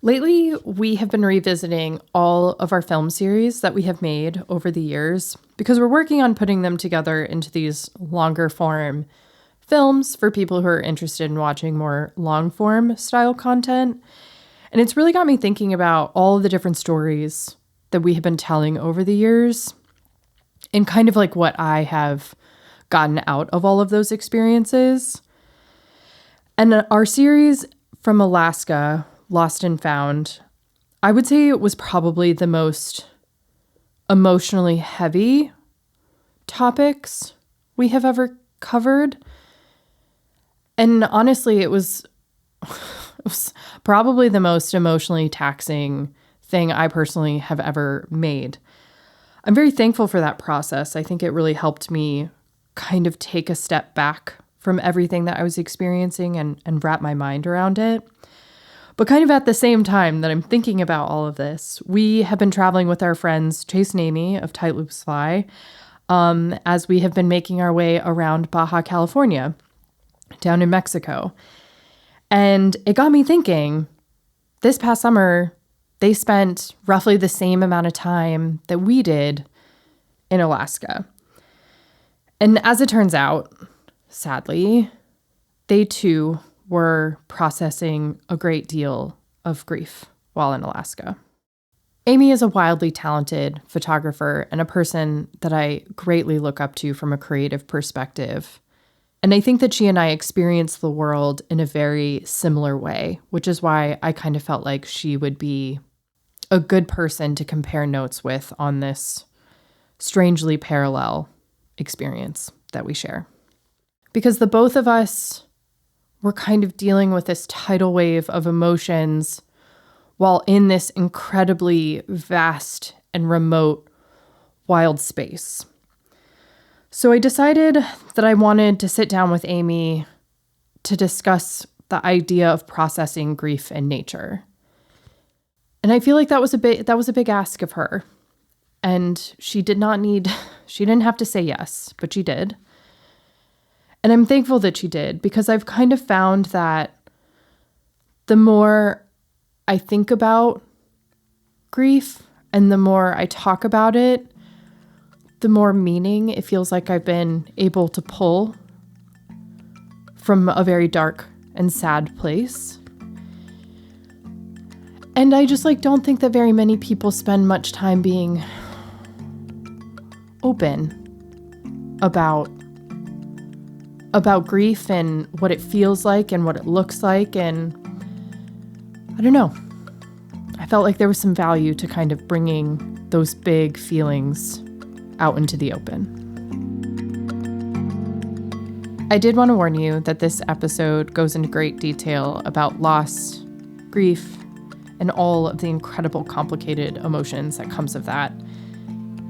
Lately, we have been revisiting all of our film series that we have made over the years because we're working on putting them together into these longer form films for people who are interested in watching more long form style content. And it's really got me thinking about all of the different stories that we have been telling over the years and kind of like what I have gotten out of all of those experiences. And our series from Alaska, Lost and Found, I would say it was probably the most emotionally heavy topics we have ever covered. And honestly, it was probably the most emotionally taxing thing I personally have ever made. I'm very thankful for that process. I think it really helped me kind of take a step back from everything that I was experiencing and wrap my mind around it. But kind of at the same time that I'm thinking about all of this, we have been traveling with our friends Chase and Aimee of Tight Loops Fly as we have been making our way around Baja California, down in Mexico. And it got me thinking, this past summer, they spent roughly the same amount of time that we did in Alaska. And as it turns out, sadly, they too were processing a great deal of grief while in Alaska. Aimee is a wildly talented photographer and a person that I greatly look up to from a creative perspective. And I think that she and I experience the world in a very similar way, which is why I kind of felt like she would be a good person to compare notes with on this strangely parallel experience that we share. Because the both of us were kind of dealing with this tidal wave of emotions while in this incredibly vast and remote wild space. So I decided that I wanted to sit down with Aimee to discuss the idea of processing grief in nature. And I feel like that was a big ask of her. And she didn't have to say yes, but she did. And I'm thankful that she did, because I've kind of found that the more I think about grief and the more I talk about it, the more meaning it feels like I've been able to pull from a very dark and sad place. And I just don't think that very many people spend much time being open about grief and what it feels like and what it looks like. And I don't know. I felt like there was some value to kind of bringing those big feelings out into the open. I did want to warn you that this episode goes into great detail about loss, grief, and all of the incredible complicated emotions that comes of that.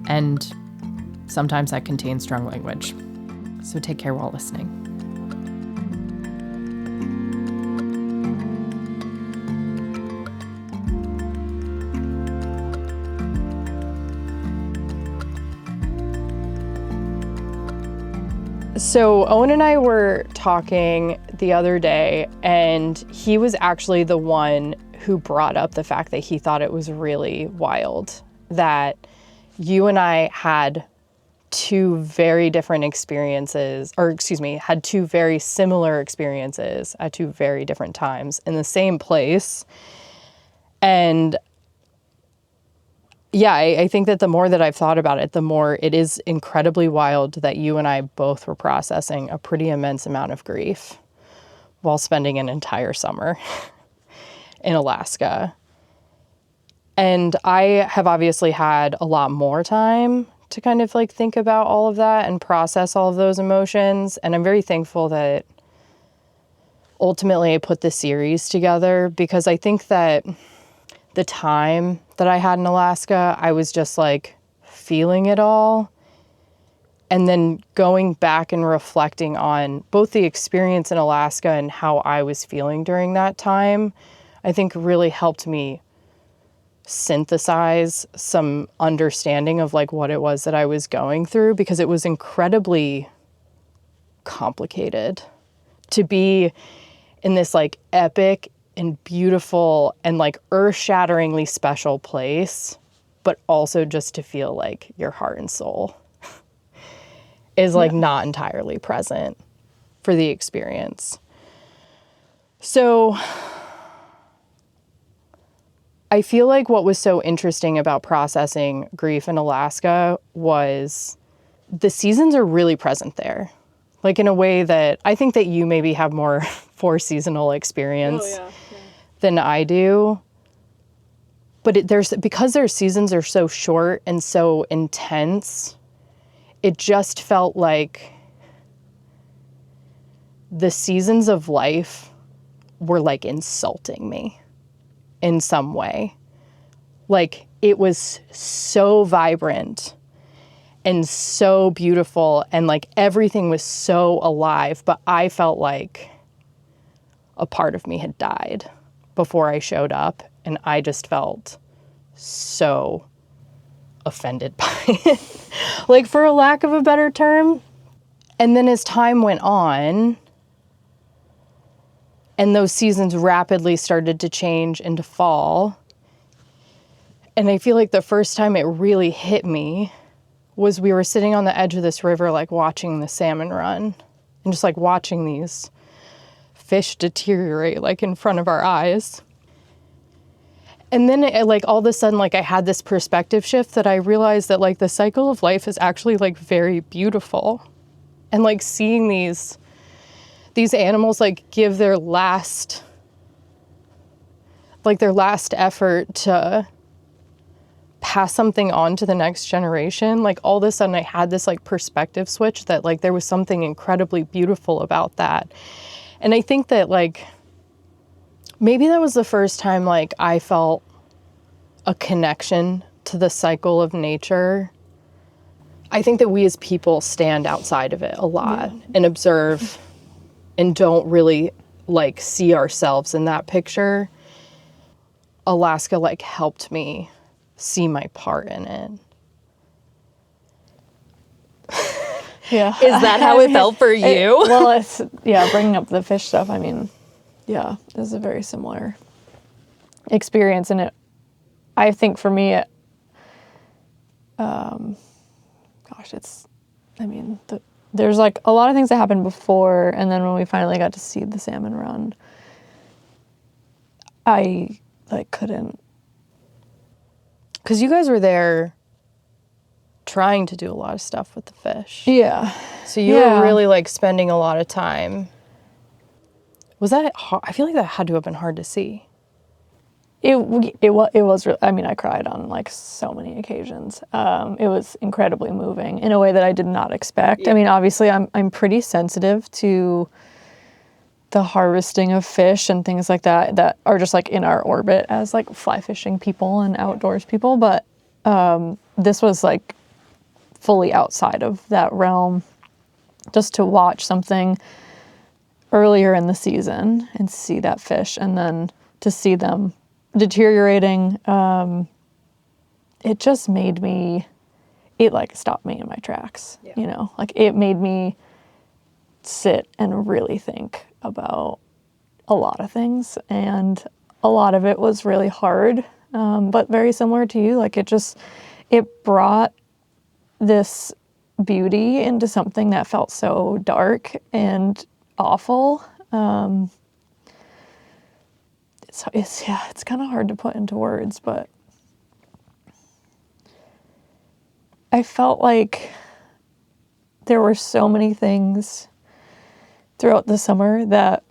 And sometimes that contains strong language. So take care while listening. So Owen and I were talking the other day, and he was actually the one who brought up the fact that he thought it was really wild that you and I had two very different experiences, had two very similar experiences at two very different times in the same place. And yeah, I think that the more that I've thought about it, the more it is incredibly wild that you and I both were processing a pretty immense amount of grief while spending an entire summer in Alaska. And I have obviously had a lot more time to kind of think about all of that and process all of those emotions. And I'm very thankful that ultimately I put this series together, because I think that the time that I had in Alaska, I was just feeling it all. And then going back and reflecting on both the experience in Alaska and how I was feeling during that time, I think really helped me synthesize some understanding of what it was that I was going through, because it was incredibly complicated to be in this epic and beautiful and like earth-shatteringly special place, but also just to feel like your heart and soul is like not entirely present for the experience. So I feel like what was so interesting about processing grief in Alaska was the seasons are really present there. Like in a way that I think that you maybe have more four-seasonal experience than I do. But because their seasons are so short and so intense, it just felt like the seasons of life were like insulting me in some way. Like it was so vibrant and so beautiful and like everything was so alive, but I felt like a part of me had died before I showed up, and I just felt so offended by it, like for a lack of a better term. And then as time went on and those seasons rapidly started to change into fall, and I feel like the first time it really hit me was we were sitting on the edge of this river, like watching the salmon run and just like watching these fish deteriorate like in front of our eyes. And then like all of a sudden, like I had this perspective shift that I realized that like the cycle of life is actually like very beautiful. And like seeing these animals like give their last effort to pass something on to the next generation, like all of a sudden I had this like perspective switch that like there was something incredibly beautiful about that. And I think that like maybe that was the first time like I felt a connection to the cycle of nature. I think that we as people stand outside of it a lot and observe and don't really like see ourselves in that picture. Alaska like helped me see my part in it. Yeah. Is that how it felt for you? Well, it's, bringing up the fish stuff, I mean, it was a very similar experience. And I think for me, there's like a lot of things that happened before. And then when we finally got to see the salmon run, I like couldn't. Because you guys were there trying to do a lot of stuff with the fish. Yeah. So you were really like spending a lot of time. Was that hard? I feel like that had to have been hard to see. It was really, I mean, I cried on like so many occasions. It was incredibly moving in a way that I did not expect. Yeah. I mean, obviously I'm pretty sensitive to the harvesting of fish and things like that are just like in our orbit as like fly fishing people and outdoors people. But this was like fully outside of that realm. Just to watch something earlier in the season and see that fish and then to see them deteriorating, it just made me, it like stopped me in my tracks, you know, like it made me sit and really think about a lot of things, and a lot of it was really hard, but very similar to you, like it brought this beauty into something that felt so dark and awful. It's kind of hard to put into words, but I felt like there were so many things throughout the summer that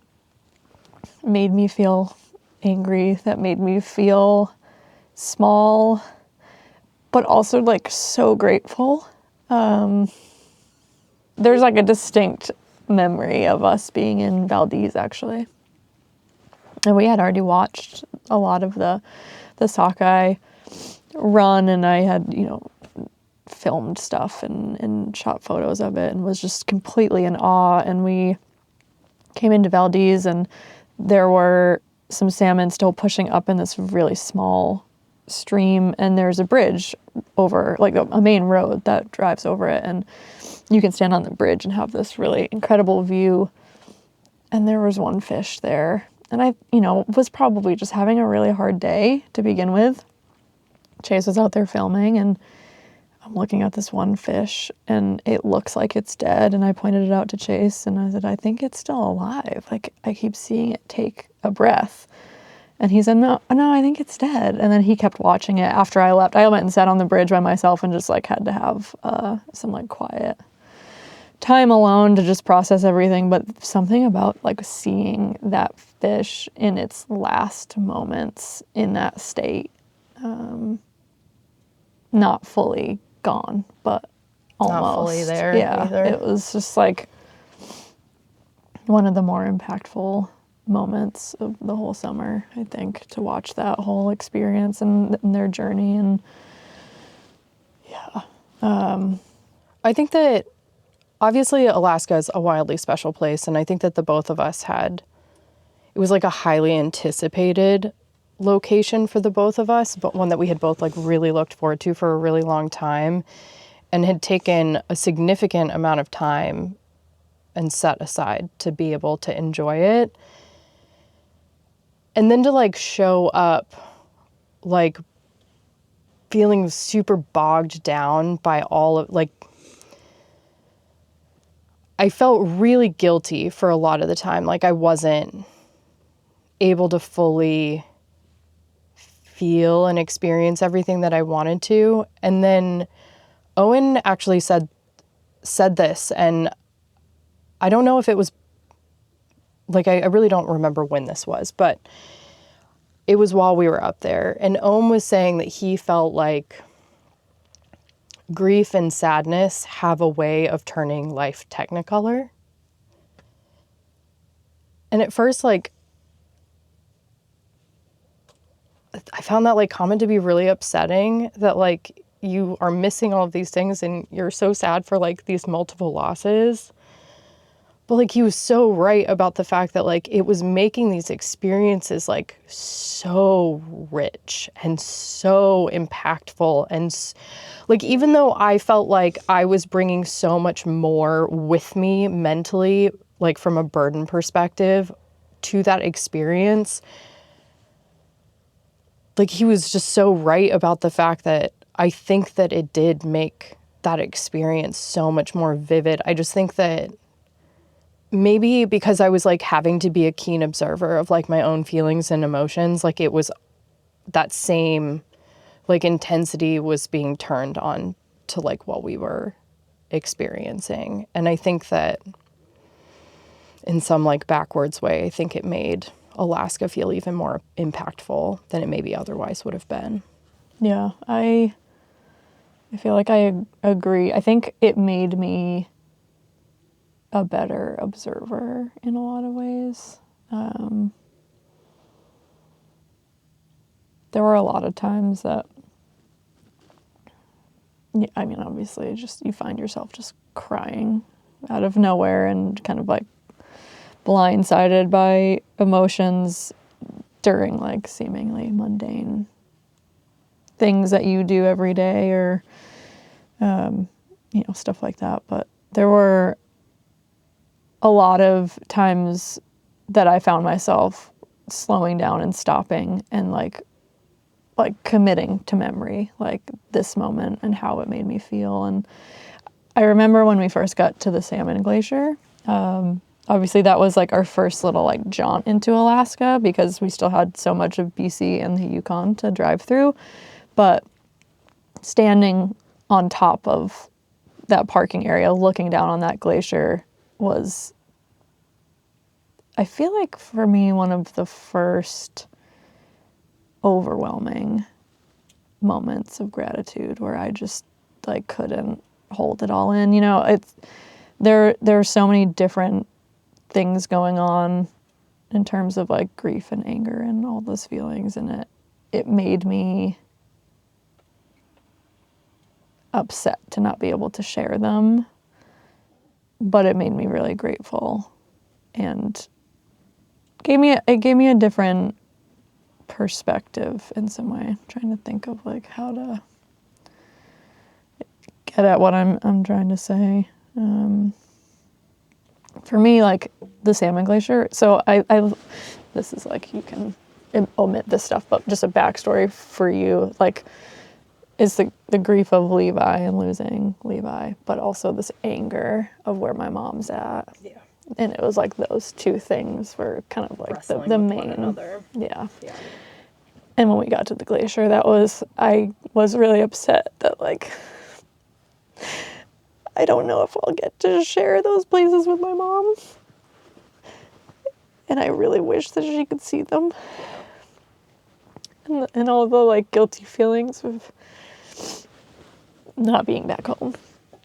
made me feel angry, that made me feel small, but also like so grateful. There's like a distinct memory of us being in Valdez, actually. And we had already watched a lot of the sockeye run, and I had, filmed stuff and shot photos of it and was just completely in awe. And we came into Valdez, and there were some salmon still pushing up in this really small stream, and there's a bridge over, like a main road that drives over it, and you can stand on the bridge and have this really incredible view. And there was one fish there, And I, was probably just having a really hard day to begin with. Chase was out there filming, and I'm looking at this one fish, and it looks like it's dead. And I pointed it out to Chase, and I said, I think it's still alive. Like, I keep seeing it take a breath. And he said, no, I think it's dead. And then he kept watching it after I left. I went and sat on the bridge by myself and just, like, had to have some, like, quiet time alone to just process everything. But something about, like, seeing that fish in its last moments in that state, not fully gone, but almost. Not fully there either. It was just, like, one of the more impactful moments of the whole summer, I think, to watch that whole experience and their journey. And I think that obviously Alaska is a wildly special place, and I think that the both of us it was like a highly anticipated location for the both of us, but one that we had both like really looked forward to for a really long time and had taken a significant amount of time and set aside to be able to enjoy it. And then to like show up like feeling super bogged down by all of like, I felt really guilty for a lot of the time. Like I wasn't able to fully feel and experience everything that I wanted to. And then Owen actually said this, and I don't know if it was like, I really don't remember when this was, but it was while we were up there. And Owen was saying that he felt like grief and sadness have a way of turning life technicolor. And at first, like, I found that like comment to be really upsetting, that like you are missing all of these things and you're so sad for like these multiple losses. But like he was so right about the fact that like it was making these experiences like so rich and so impactful. And like even though I felt like I was bringing so much more with me mentally, like from a burden perspective to that experience, like he was just so right about the fact that I think that it did make that experience so much more vivid. I just think that maybe because I was like having to be a keen observer of like my own feelings and emotions, like it was that same like intensity was being turned on to like what we were experiencing. And I think that in some like backwards way, I think it made Alaska feel even more impactful than it maybe otherwise would have been. Yeah, I feel like I agree. I think it made me a better observer in a lot of ways. There were a lot of times that, I mean, obviously, just you find yourself just crying out of nowhere and kind of like blindsided by emotions during like seemingly mundane things that you do every day, or stuff like that. But there were a lot of times that I found myself slowing down and stopping and like committing to memory, like this moment and how it made me feel. And I remember when we first got to the Salmon Glacier, obviously that was like our first little like jaunt into Alaska because we still had so much of BC and the Yukon to drive through. But standing on top of that parking area, looking down on that glacier was, I feel like for me, one of the first overwhelming moments of gratitude where I just like couldn't hold it all in. There are so many different things going on in terms of like grief and anger and all those feelings, and it made me upset to not be able to share them, but it made me really grateful and it gave me a different perspective in some way. I'm trying to think of like how to get at what I'm trying to say. For me, like the Salmon Glacier, so I this is like, you can omit this stuff, but just a backstory for you, like, is the grief of Levi and losing Levi, but also this anger of where my mom's at. Yeah. And it was like those two things were kind of like the main. Yeah. Yeah. And when we got to the glacier, I was really upset that, like, I don't know if I'll get to share those places with my mom. And I really wish that she could see them. And all the, like, guilty feelings of not being back home.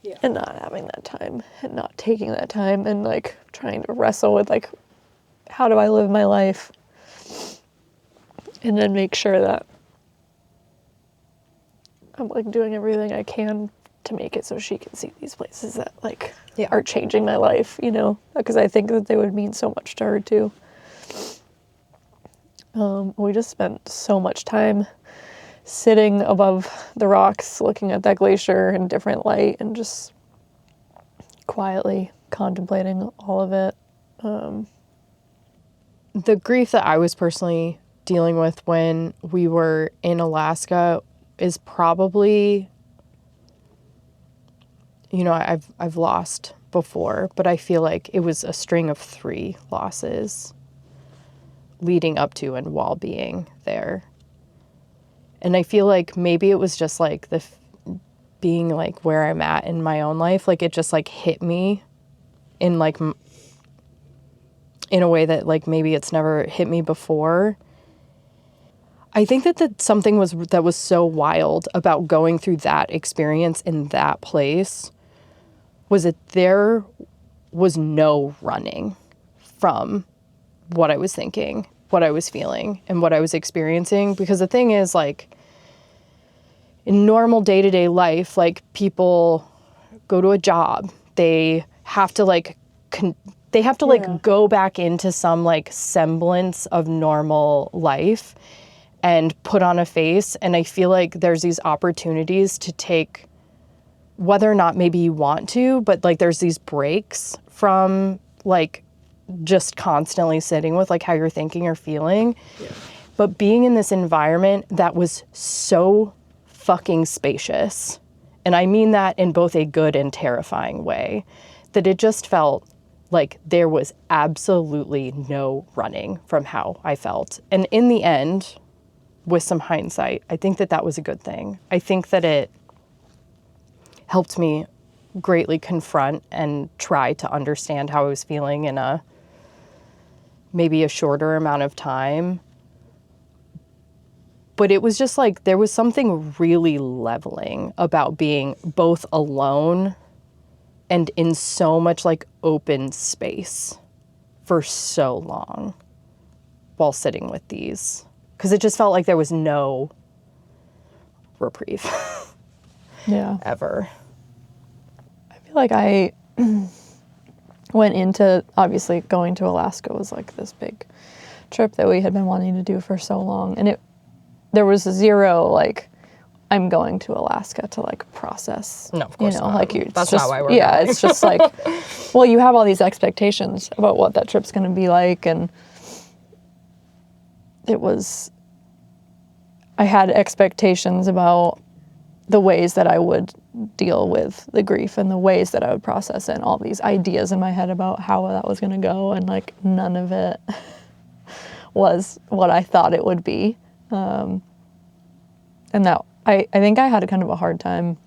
Yeah. And not having that time and not taking that time and, like, trying to wrestle with, like, how do I live my life? And then make sure that I'm, like, doing everything I can to make it so she can see these places that, like, are changing my life, you know? Because I think that they would mean so much to her, too. We just spent so much time sitting above the rocks, looking at that glacier in different light and just quietly contemplating all of it. The grief that I was personally dealing with when we were in Alaska is probably, you know, I've lost before, but I feel like it was a string of 3 losses leading up to and while being there. And I feel like maybe it was just like being like where I'm at in my own life, like it just like hit me in like in a way that like maybe it's never hit me before. I think that something that was so wild about going through that experience in that place was that there was no running from what I was thinking, what I was feeling, and what I was experiencing. Because the thing is, like, in normal day-to-day life, like, people go to a job, they have to like go back into some like semblance of normal life and put on a face. And I feel like there's these opportunities to take, whether or not maybe you want to, but like there's these breaks from like just constantly sitting with like how you're thinking or feeling. Yeah. But being in this environment that was so fucking spacious, and I mean that in both a good and terrifying way, that it just felt like there was absolutely no running from how I felt. And in the end, with some hindsight, I think that was a good thing. I think that it helped me greatly confront and try to understand how I was feeling in maybe a shorter amount of time. But it was just like, there was something really leveling about being both alone and in so much like open space for so long while sitting with these. Because it just felt like there was no reprieve. Yeah. Ever. I feel like I went into, obviously going to Alaska was like this big trip that we had been wanting to do for so long. And there was zero, like, I'm going to Alaska to like process. No, of course not. Like that's not why we're going. going. It's just like, well, you have all these expectations about what that trip's going to be like. And I had expectations about the ways that I would deal with the grief and the ways that I would process it, and all these ideas in my head about how that was going to go, and like none of it was what I thought it would be. And that I think I had a kind of a hard time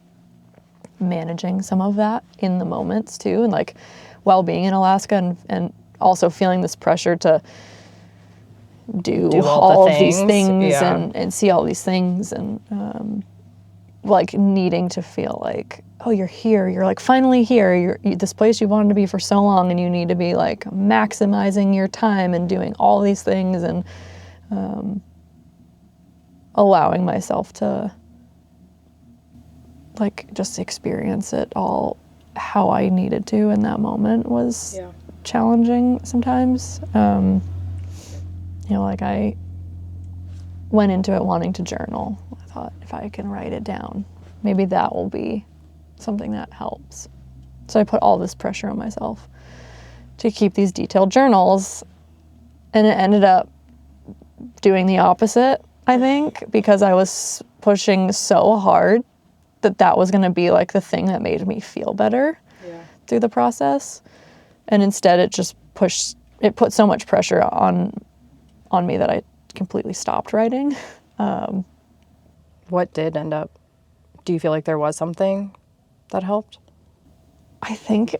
managing some of that in the moments too, and like while being in Alaska and also feeling this pressure to do all of these things and see all these things, and like needing to feel like, oh, you're here, you're like finally here, you're this place you wanted to be for so long, and you need to be like maximizing your time and doing all these things, and allowing myself to like just experience it all how I needed to in that moment was challenging sometimes. Like I went into it wanting to journal. I thought, if I can write it down, maybe that will be something that helps. So I put all this pressure on myself to keep these detailed journals, and it ended up doing the opposite, I think, because I was pushing so hard that was going to be like the thing that made me feel better through the process. And instead it just put so much pressure on me that I completely stopped writing. What did end up? Do you feel like there was something that helped? I think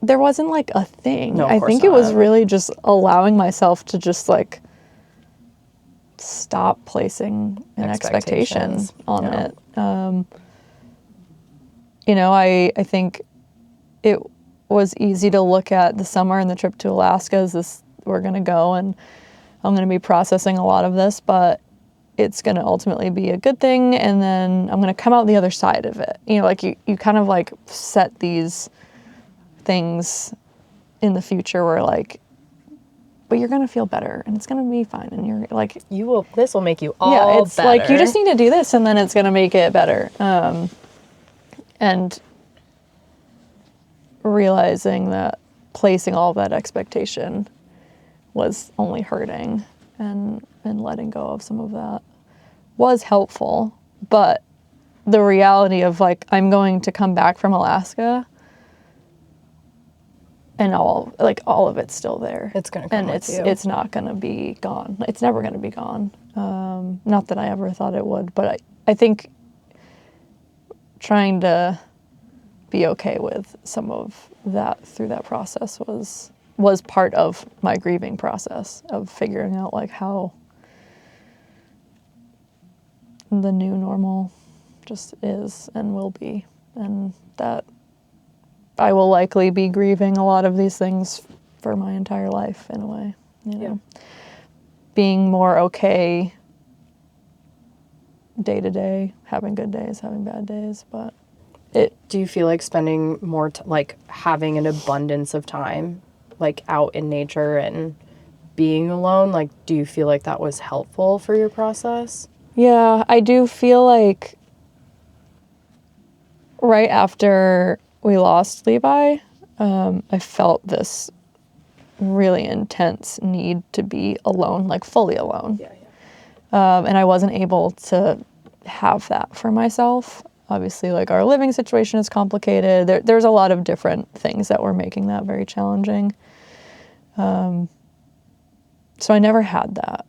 there wasn't like a thing. No, of I course think it was not. really just allowing myself to just like stop placing an expectation Expectations. on Yeah. it. You know, I think it was easy to look at the summer and the trip to Alaska as this, we're going to go and I'm going to be processing a lot of this, but it's going to ultimately be a good thing. And then I'm going to come out the other side of it. You know, like you kind of like set these things in the future where like, but you're going to feel better and it's going to be fine. And you're like, This will make you all it's better. like, you just need to do this and then it's going to make it better. And realizing that placing all of that expectation was only hurting, and letting go of some of that was helpful. But the reality of like, I'm going to come back from Alaska and all of it's still there. It's gonna come and with you. it's not going to be gone. It's never going to be gone. Not that I ever thought it would, but I think trying to be okay with some of that through that process was part of my grieving process of figuring out like how the new normal just is and will be, and that I will likely be grieving a lot of these things for my entire life in a way, you know. Being more okay day to day, having good days, having bad days, but Do you feel like spending more like having an abundance of time like out in nature and being alone, like do you feel like that was helpful for your process? yeah, I do feel like right after we lost Levi, I felt this really intense need to be alone, like fully alone. And I wasn't able to have that for myself. Obviously, like our living situation is complicated. There's a lot of different things that were making that very challenging. So I never had that.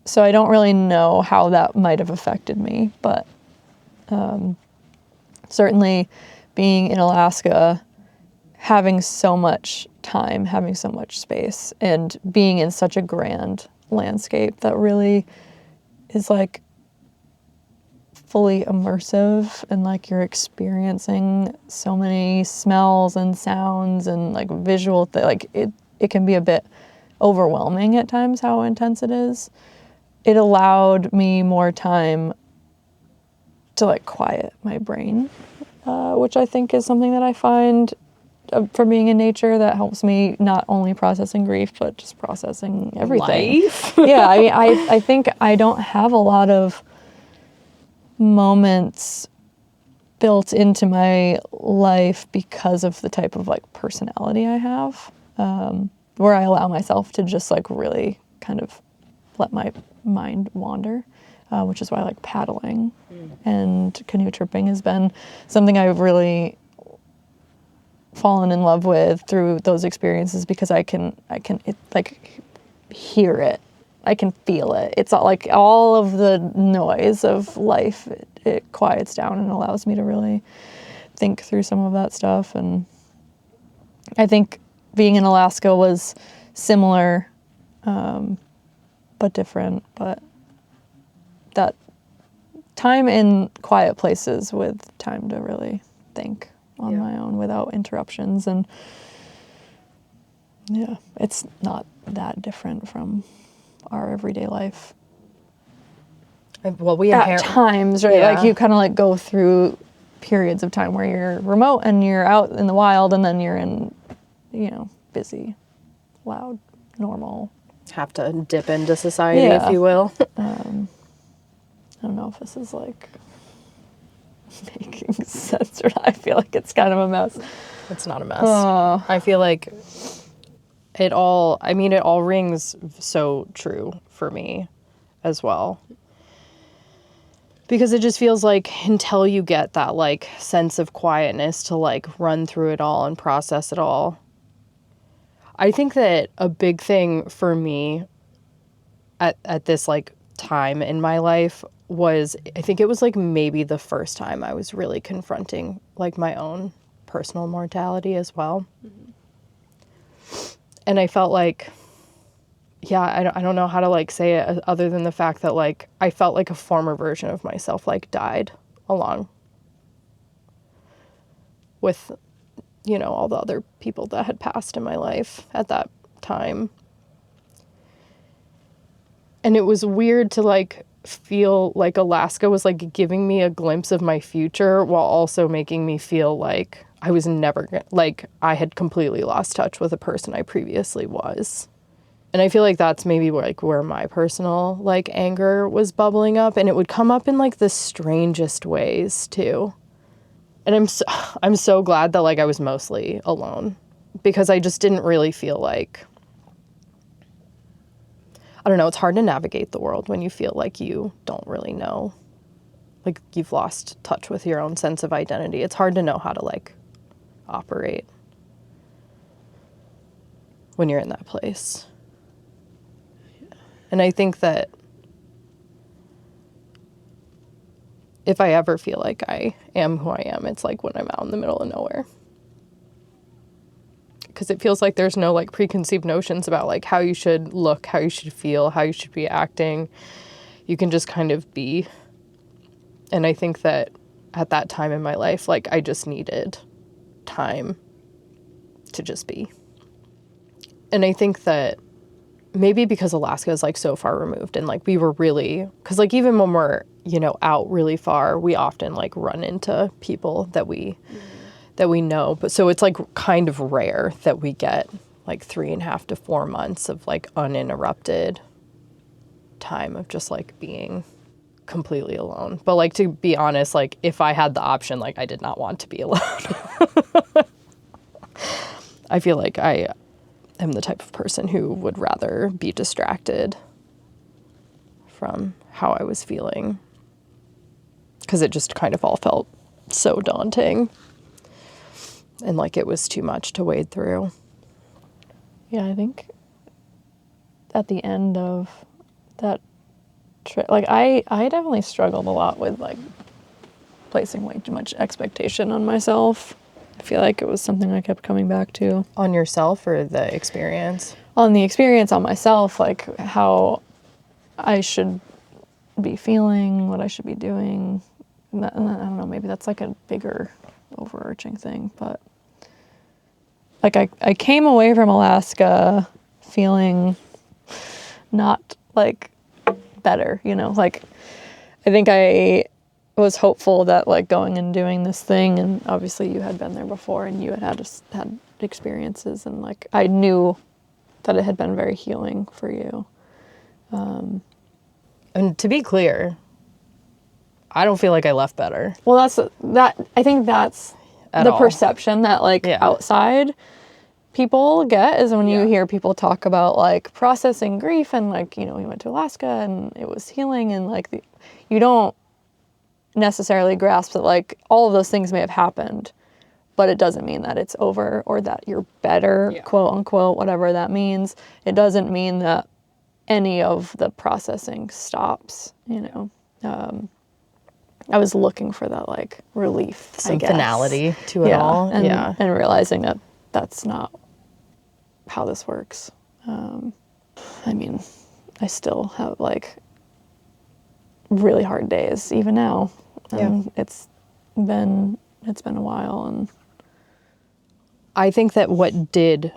So I don't really know how that might have affected me, but certainly being in Alaska, having so much time, having so much space, and being in such a grand landscape that really is like fully immersive, and like you're experiencing so many smells and sounds and like visual like it can be a bit overwhelming at times how intense it is. It allowed me more time to like quiet my brain, which I think is something that I find from being in nature that helps me not only processing grief but just processing everything. Life? Yeah, I mean, I think I don't have a lot of moments built into my life because of the type of like personality I have, where I allow myself to just like really kind of let my mind wander, which is why I like paddling and canoe tripping has been something I've really fallen in love with through those experiences, because I can hear it. I can feel it. It's all, like all of the noise of life, it quiets down and allows me to really think through some of that stuff. And I think being in Alaska was similar, but different. But that time in quiet places with time to really think on my own without interruptions. And yeah, it's not that different from our everyday life. Well, we At times, right? Yeah. Like you kind of like go through periods of time where you're remote and you're out in the wild, and then you're in, busy, loud, normal. have to dip into society, Yeah. if you will. I don't know if this is like making sense or not. I feel like it's kind of a mess. It's not a mess. I feel like it all rings so true for me as well. Because it just feels like until you get that like sense of quietness to like run through it all and process it all. I think that a big thing for me at this like time in my life was, I think it was like maybe the first time I was really confronting like my own personal mortality as well. And I felt like, yeah, I don't know how to like say it other than the fact that like I felt like a former version of myself like died along with, you know, all the other people that had passed in my life at that time. And it was weird to like feel like Alaska was like giving me a glimpse of my future while also making me feel like I was never like I had completely lost touch with a person I previously was. And I feel like that's maybe where my personal like anger was bubbling up, and it would come up in like the strangest ways too. And I'm so glad that like I was mostly alone, because I just didn't really feel like, I don't know, it's hard to navigate the world when you feel like you don't really know, like you've lost touch with your own sense of identity. It's hard to know how to like operate when you're in that place. And I think that if I ever feel like I am who I am, it's like when I'm out in the middle of nowhere. Because it feels like there's no like preconceived notions about like how you should look, how you should feel, how you should be acting. You can just kind of be. And I think that at that time in my life, like I just needed time to just be. And I think that maybe because Alaska is like so far removed, and like we were really, because like even when we're, you know, out really far, we often like run into people that we know. But so it's like kind of rare that we get like 3.5 to 4 months of like uninterrupted time of just like being completely alone. But like, to be honest, like if I had the option, like I did not want to be alone. I feel like I am the type of person who would rather be distracted from how I was feeling, because it just kind of all felt so daunting and like it was too much to wade through. Yeah, I think at the end of that trip, like I definitely struggled a lot with like placing way too much expectation on myself. I feel like it was something I kept coming back to. On yourself or the experience? On the experience, on myself, like how I should be feeling, what I should be doing. And I don't know, maybe that's like a bigger overarching thing, but like I came away from Alaska feeling not like better, you know, like I think I was hopeful that like going and doing this thing, and obviously you had been there before and you had experiences, and like I knew that it had been very healing for you. And to be clear, I don't feel like I left better. Well, I think that's At the all. perception that like outside people get, is when you hear people talk about like processing grief and like, you know, we went to Alaska and it was healing, and like you don't necessarily grasp that like all of those things may have happened, but it doesn't mean that it's over or that you're better, quote unquote, whatever that means. It doesn't mean that any of the processing stops, you know. I was looking for that like relief, Some finality to it all. And realizing that that's not how this works. I mean, I still have like really hard days even now. It's been a while, and I think that what did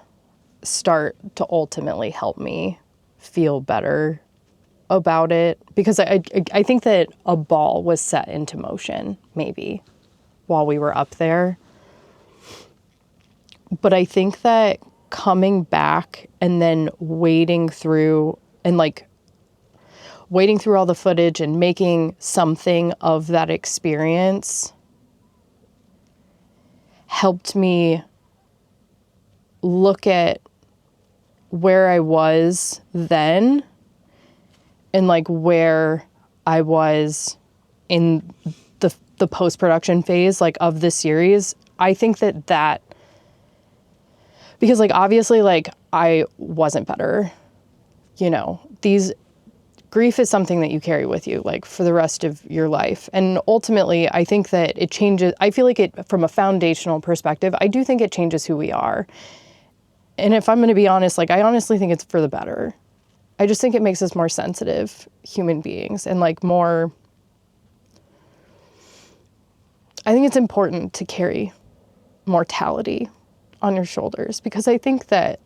start to ultimately help me feel better about it, because I think that a ball was set into motion maybe while we were up there. But I think that coming back and then wading through all the footage and making something of that experience helped me look at where I was then and like where I was in the post-production phase like of the series, I think that because like obviously like I wasn't better, you know, grief is something that you carry with you like for the rest of your life. And ultimately, I think that it changes. I feel like it, from a foundational perspective, I do think it changes who we are. And if I'm going to be honest, like I honestly think it's for the better. I just think it makes us more sensitive human beings and like more, I think it's important to carry mortality on your shoulders because I think that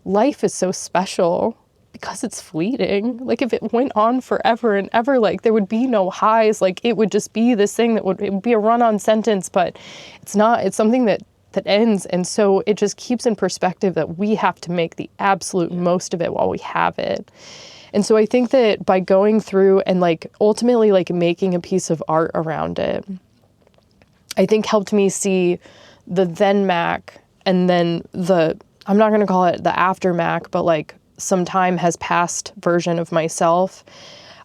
life is so special because it's fleeting. Like if it went on forever and ever, like there would be no highs. Like it would just be this thing it would be a run-on sentence, but it's not. It's something that ends. And so it just keeps in perspective that we have to make the absolute most of it while we have it. And so I think that by going through and like ultimately like making a piece of art around it, I think helped me see the then Mac and then I'm not going to call it the after Mac, but like some time has passed version of myself.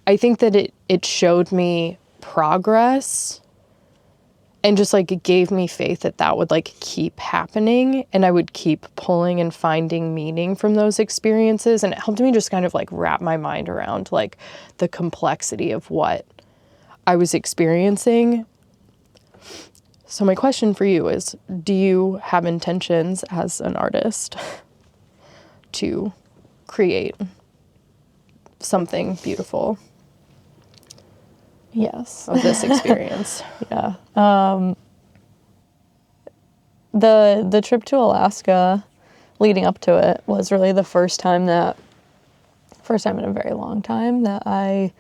I think that it showed me progress and just like it gave me faith that would like keep happening and I would keep pulling and finding meaning from those experiences. And it helped me just kind of like wrap my mind around like the complexity of what I was experiencing. So my question for you is, do you have intentions as an artist to create something beautiful? Yes. Of this experience? Yeah. The trip to Alaska leading up to it was really the first time in a very long time that I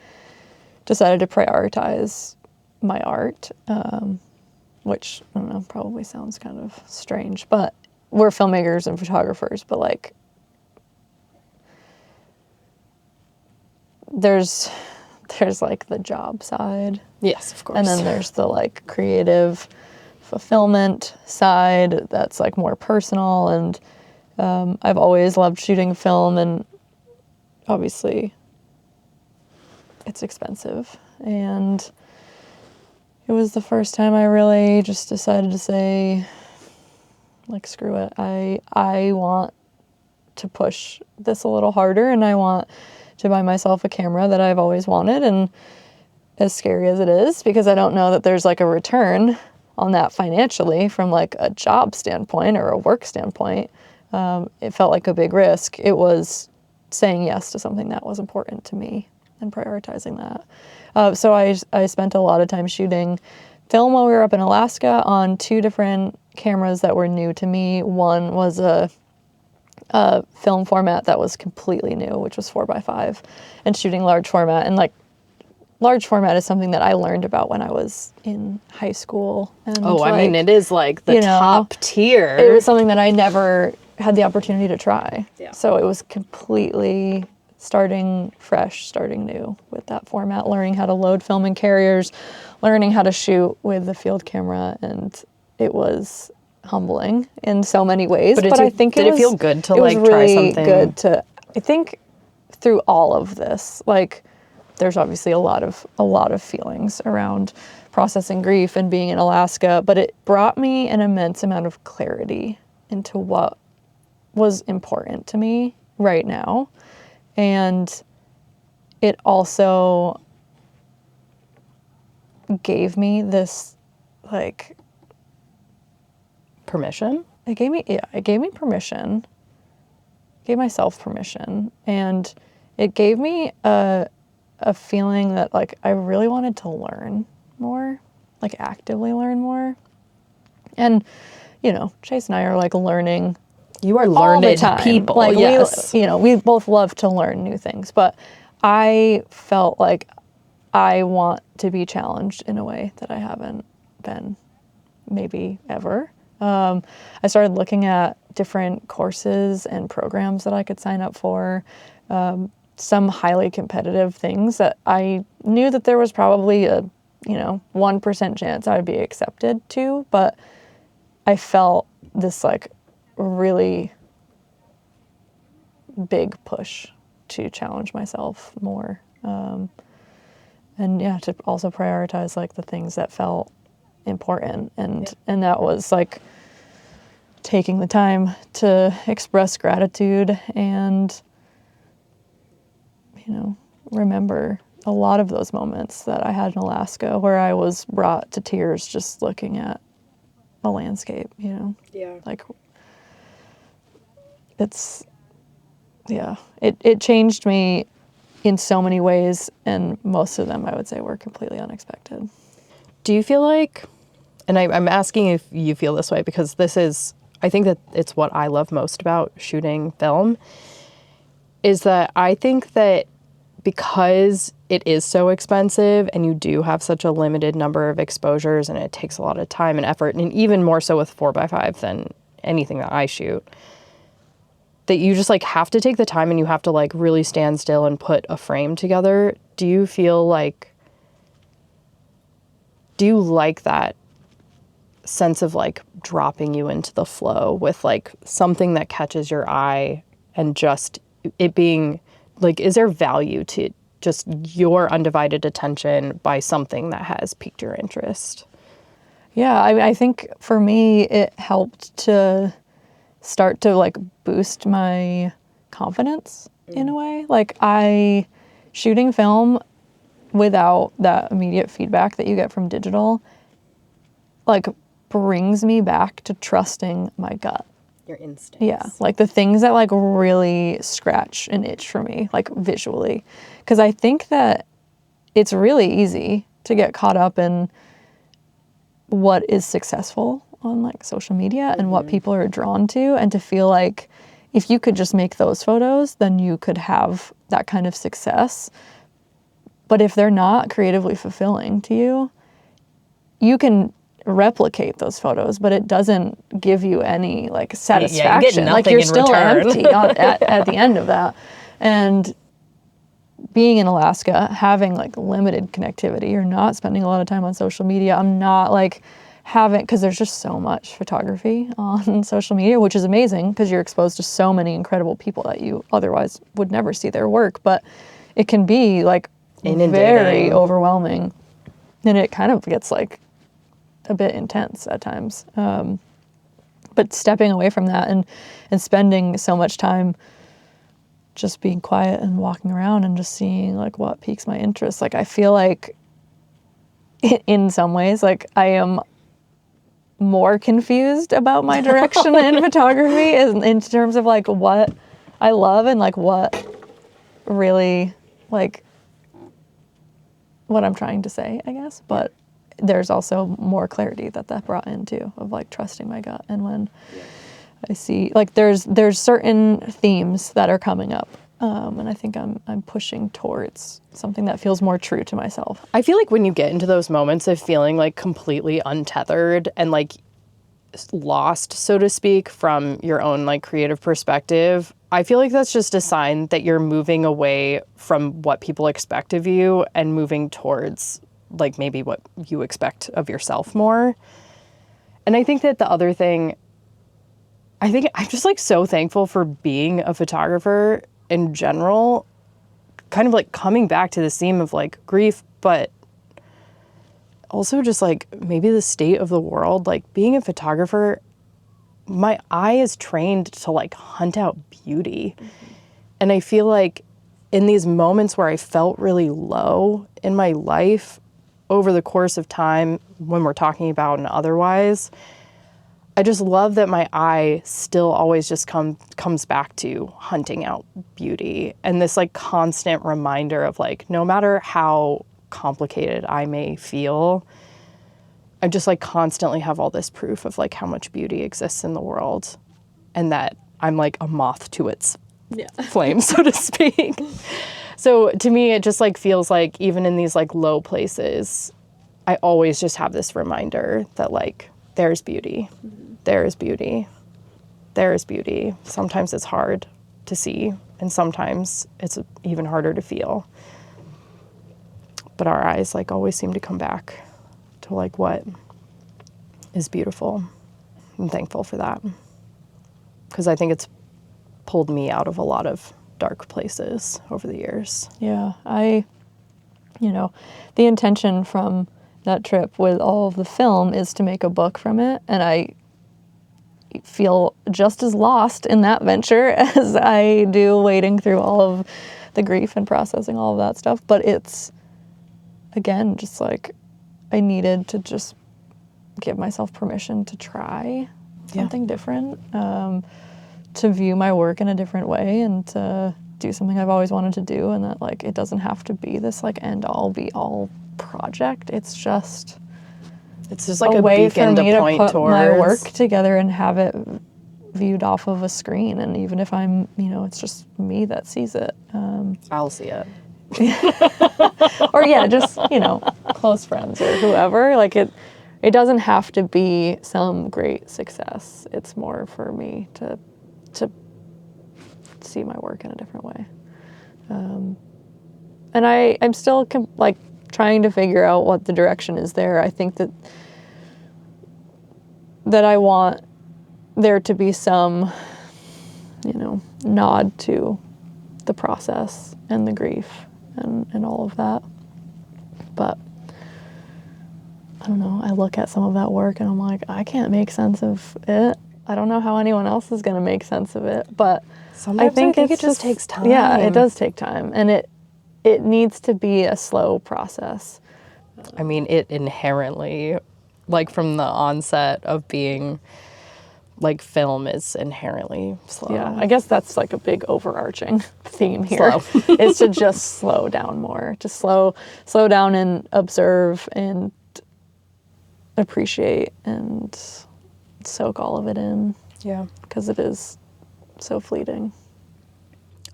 decided to prioritize my art, which, I don't know, probably sounds kind of strange, but we're filmmakers and photographers, but like there's like the job side. Yes, of course. And then there's the like creative fulfillment side that's like more personal. And I've always loved shooting film, and obviously it's expensive. And it was the first time I really just decided to say, like, screw it. I want to push this a little harder, and I want to buy myself a camera that I've always wanted. And as scary as it is, because I don't know that there's like a return on that financially from like a job standpoint or a work standpoint, it felt like a big risk. It was saying yes to something that was important to me and prioritizing that. So I spent a lot of time shooting film while we were up in Alaska on 2 different cameras that were new to me. One was a film format that was completely new, which was 4x5, and shooting large format. And like large format is something that I learned about when I was in high school. And I mean, it is like the top tier. It was something that I never had the opportunity to try. Yeah. So it was completely starting fresh, starting new with that format, learning how to load film in carriers, learning how to shoot with the field camera, and it was humbling in so many ways. But I think did it feel good to like really try something? Good to, I think, through all of this, like, there's obviously a lot of feelings around processing grief and being in Alaska, but it brought me an immense amount of clarity into what was important to me right now. And it also gave me this, like, permission. It gave me permission. Gave myself permission, and it gave me a feeling that like I really wanted to learn more, like actively learn more. And you know, Chase and I are like learning. You are learned all the time. People. Like yes. we both love to learn new things, but I felt like I want to be challenged in a way that I haven't been maybe ever. I started looking at different courses and programs that I could sign up for, some highly competitive things that I knew that there was probably a 1% chance I would be accepted to, but I felt this like really big push to challenge myself more. And yeah, to also prioritize like the things that felt important. And that was like taking the time to express gratitude and, you know, remember a lot of those moments that I had in Alaska where I was brought to tears just looking at a landscape, you know? Yeah. Like, it's, yeah, it changed me in so many ways, and most of them I would say were completely unexpected. Do you feel like, and I'm asking if you feel this way because this is, I think that it's what I love most about shooting film, is that I think that because it is so expensive and you do have such a limited number of exposures and it takes a lot of time and effort, and even more so with 4x5 than anything that I shoot, that you just like have to take the time and you have to like really stand still and put a frame together. Do you like that sense of like dropping you into the flow with like something that catches your eye and just it being like, is there value to just your undivided attention by something that has piqued your interest? Yeah, I think for me it helped to start to like boost my confidence in a way. Like shooting film without that immediate feedback that you get from digital, like brings me back to trusting my gut. Your instincts. Yeah, like the things that like really scratch an itch for me, like visually. Because I think that it's really easy to get caught up in what is successful on like social media and what people are drawn to, and to feel like if you could just make those photos, then you could have that kind of success. But if they're not creatively fulfilling to you, you can replicate those photos, but it doesn't give you any like satisfaction. You get like nothing you're in still return. empty at the end of that. And being in Alaska, having like limited connectivity, you're not spending a lot of time on social media. I'm not like because there's just so much photography on social media, which is amazing because you're exposed to so many incredible people that you otherwise would never see their work. But it can be like very overwhelming, and it kind of gets like a bit intense at times. But stepping away from that and spending so much time just being quiet and walking around and just seeing like what piques my interest. Like I feel like in some ways, like I am more confused about my direction in photography in terms of like what I love and like what really like what I'm trying to say, I guess. But there's also more clarity that brought in too, of like trusting my gut. And when I see like there's certain themes that are coming up, and I think I'm pushing towards something that feels more true to myself. I feel like when you get into those moments of feeling like completely untethered and like lost, so to speak, from your own like creative perspective, I feel like that's just a sign that you're moving away from what people expect of you and moving towards like maybe what you expect of yourself more. And I think that the other thing, I think I'm just like so thankful for being a photographer in general, kind of like coming back to this theme of like grief, but also just like maybe the state of the world. Like being a photographer, my eye is trained to like hunt out beauty. And I feel like in these moments where I felt really low in my life over the course of time, when we're talking about and otherwise, I just love that my eye still always just comes back to hunting out beauty, and this like constant reminder of like, no matter how complicated I may feel, I just like constantly have all this proof of like how much beauty exists in the world, and that I'm like a moth to its flame, so to speak. So to me, it just like feels like even in these like low places, I always just have this reminder that like there's beauty. There is beauty. There is beauty. Sometimes it's hard to see, and sometimes it's even harder to feel. But our eyes like always seem to come back to like what is beautiful. I'm thankful for that, because I think it's pulled me out of a lot of dark places over the years. Yeah, the intention from that trip with all of the film is to make a book from it, and I feel just as lost in that venture as I do wading through all of the grief and processing all of that stuff. But it's, again, just like I needed to just give myself permission to try something different, to view my work in a different way, and to do something I've always wanted to do, and that like it doesn't have to be this like end all be all project. It's just like a way for beacon me to to point put towards. my work together and have it viewed off of a screen, and even if I'm, it's just me that sees it. I'll see it. Or just close friends or whoever. Like it doesn't have to be some great success. It's more for me to see my work in a different way. And I'm still trying to figure out what the direction is there. I think that I want there to be some, nod to the process and the grief and all of that. But I don't know, I look at some of that work and I'm like, I can't make sense of it. I don't know how anyone else is going to make sense of it, but Sometimes I think it just takes time. Yeah, it does take time, and it needs to be a slow process. I mean, it inherently, like from the onset of being, like film is inherently slow. Yeah, I guess that's like a big overarching theme here. Is to just slow down more, to slow down and observe and appreciate and soak all of it in. Yeah. Because it is so fleeting.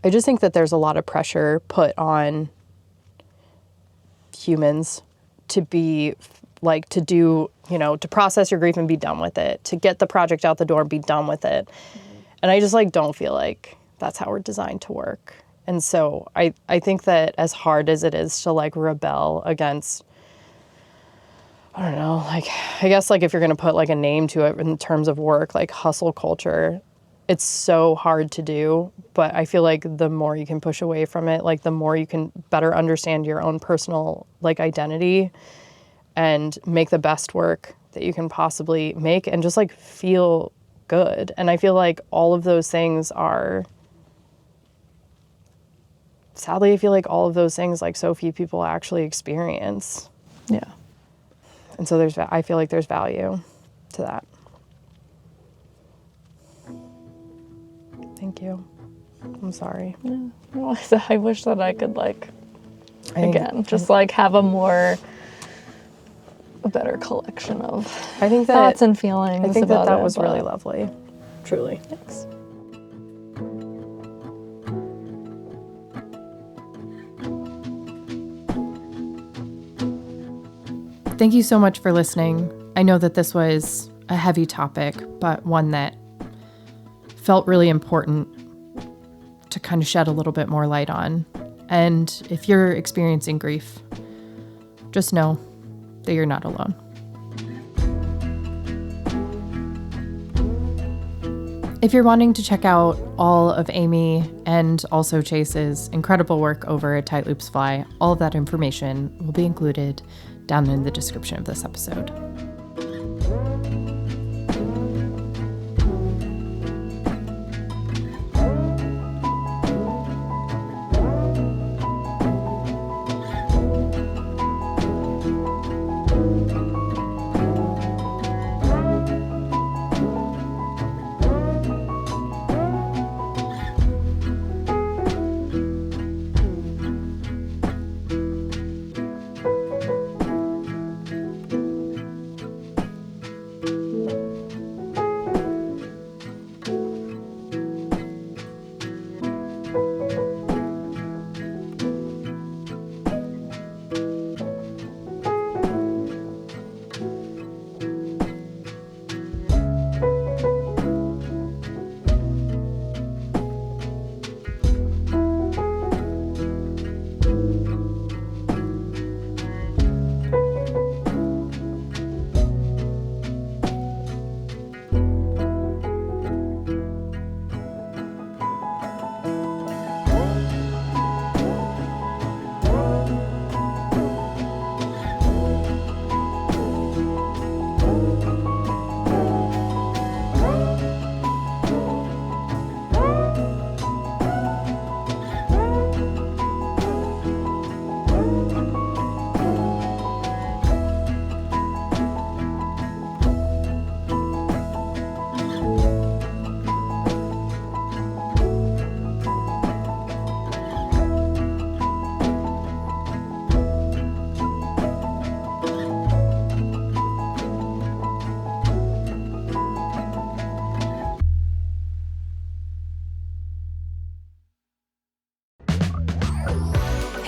I just think that there's a lot of pressure put on humans to be like, to do, to process your grief and be done with it, to get the project out the door and be done with it. And I just don't feel like that's how we're designed to work. And so I think that as hard as it is to rebel against, I don't know, I guess if you're going to put a name to it in terms of work, hustle culture, it's so hard to do. But I feel like the more you can push away from it, the more you can better understand your own personal identity and make the best work that you can possibly make and just feel good. And I feel like all of those things are, sadly, I feel like all of those things so few people actually experience. Yeah. And so I feel like there's value to that. Thank you. I'm sorry. Yeah. Well, I wish that I could have a better collection of thoughts and feelings. I think about that it, was really lovely. Truly. Thanks. Thank you so much for listening. I know that this was a heavy topic, but one that felt really important to kind of shed a little bit more light on. And if you're experiencing grief, just know that you're not alone. If you're wanting to check out all of Aimee and also Chase's incredible work over at Tight Loops Fly, all of that information will be included down in the description of this episode.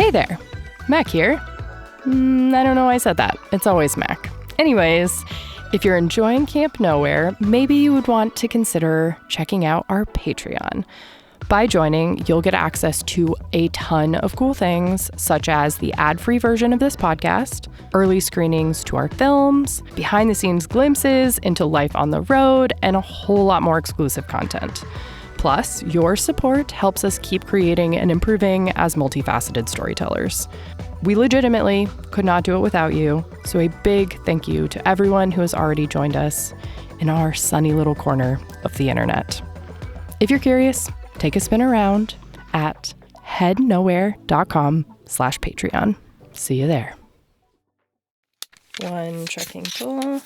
Hey there, Mac here. I don't know why I said that. It's always Mac. Anyways, if you're enjoying Camp Nowhere, maybe you would want to consider checking out our Patreon. By joining, you'll get access to a ton of cool things, such as the ad-free version of this podcast, early screenings to our films, behind-the-scenes glimpses into life on the road, and a whole lot more exclusive content. Plus, your support helps us keep creating and improving as multifaceted storytellers. We legitimately could not do it without you, so a big thank you to everyone who has already joined us in our sunny little corner of the internet. If you're curious, take a spin around at headnowhere.com/Patreon. See you there. 1 trekking pole,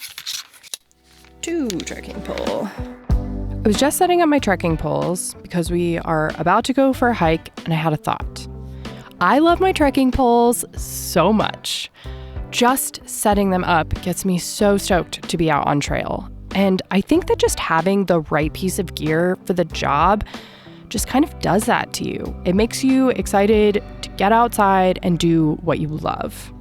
2 trekking pole. I was just setting up my trekking poles because we are about to go for a hike, and I had a thought. I love my trekking poles so much. Just setting them up gets me so stoked to be out on trail. And I think that just having the right piece of gear for the job just kind of does that to you. It makes you excited to get outside and do what you love.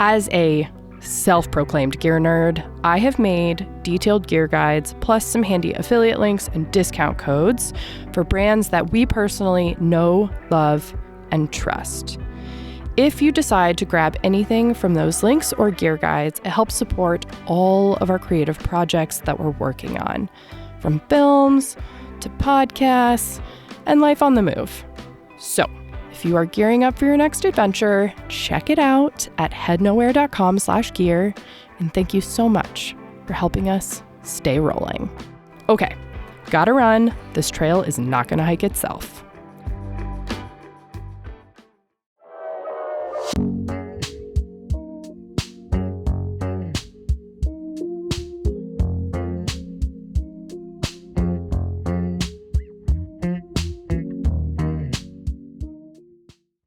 As a self-proclaimed gear nerd, I have made detailed gear guides plus some handy affiliate links and discount codes for brands that we personally know, love, and trust. If you decide to grab anything from those links or gear guides, it helps support all of our creative projects that we're working on, from films to podcasts and life on the move. So, if you are gearing up for your next adventure, check it out at headnowhere.com/gear, and thank you so much for helping us stay rolling. Okay, gotta run. This trail is not gonna hike itself.